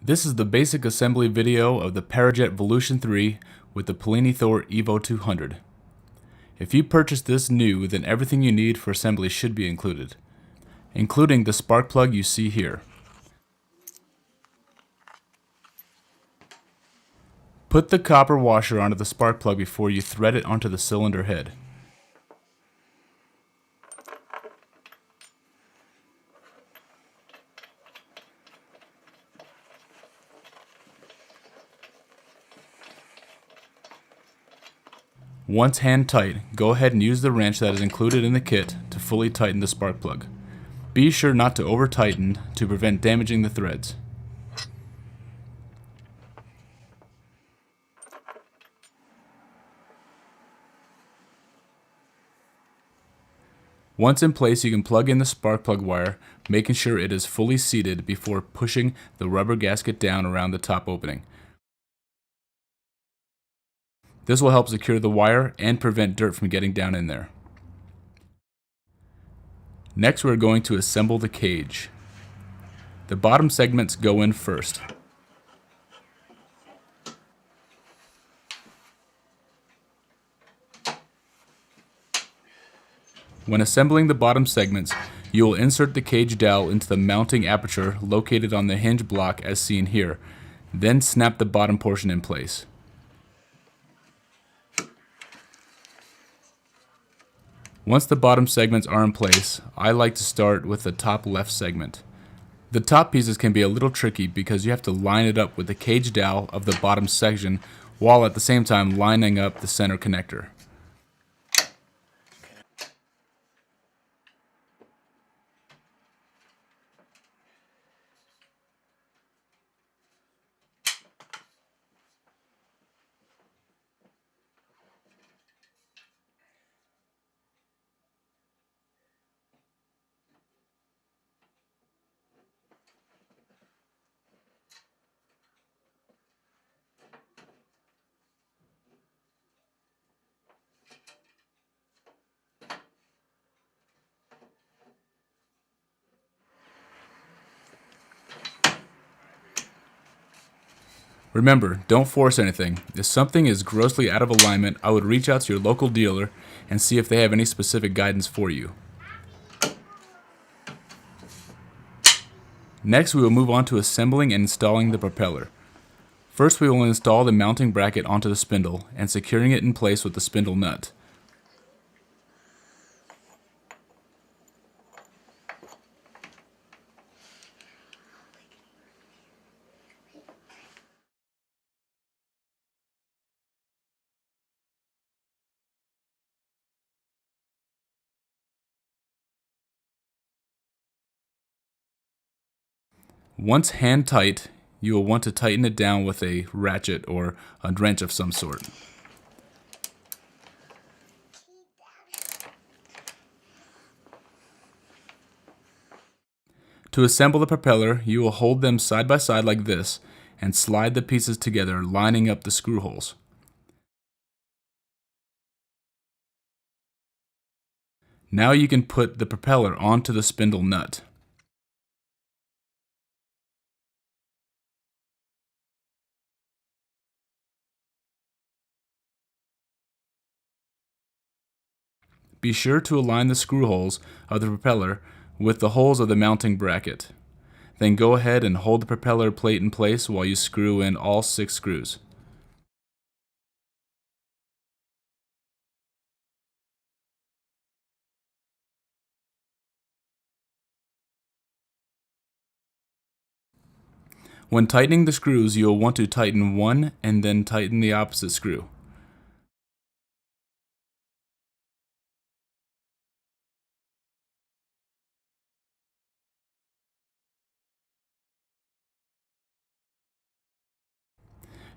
This is the basic assembly video of the Parajet Volution 3 with the Polini Thor Evo 200. If you purchase this new, then everything you need for assembly should be included, including the spark plug you see here. Put the copper washer onto the spark plug before you thread it onto the cylinder head. Once hand tight, go ahead and use the wrench that is included in the kit to fully tighten the spark plug. Be sure not to over tighten to prevent damaging the threads. Once in place, you can plug in the spark plug wire, making sure it is fully seated before pushing the rubber gasket down around the top opening. This will help secure the wire and prevent dirt from getting down in there. Next, we're going to assemble the cage. The bottom segments go in first. When assembling the bottom segments, you will insert the cage dowel into the mounting aperture located on the hinge block as seen here, then snap the bottom portion in place. Once the bottom segments are in place, I like to start with the top left segment. The top pieces can be a little tricky because you have to line it up with the cage dowel of the bottom section while at the same time lining up the center connector. Remember, don't force anything. If something is grossly out of alignment, I would reach out to your local dealer and see if they have any specific guidance for you. Next, we will move on to assembling and installing the propeller. First, we will install the mounting bracket onto the spindle and securing it in place with the spindle nut. Once hand tight, you will want to tighten it down with a ratchet or a wrench of some sort. To assemble the propeller, you will hold them side by side like this and slide the pieces together, lining up the screw holes. Now you can put the propeller onto the spindle nut. Be sure to align the screw holes of the propeller with the holes of the mounting bracket. Then go ahead and hold the propeller plate in place while you screw in all 6 screws. When tightening the screws, you will want to tighten one and then tighten the opposite screw.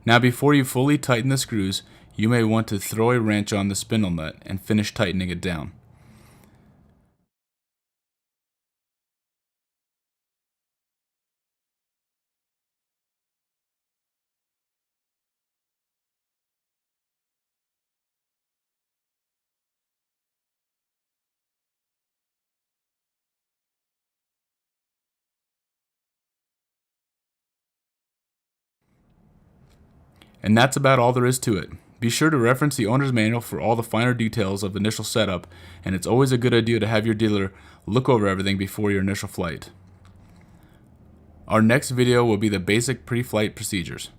Now before you fully tighten the screws, you may want to throw a wrench on the spindle nut and finish tightening it down. And that's about all there is to it. Be sure to reference the owner's manual for all the finer details of initial setup, and it's always a good idea to have your dealer look over everything before your initial flight. Our next video will be the basic pre-flight procedures.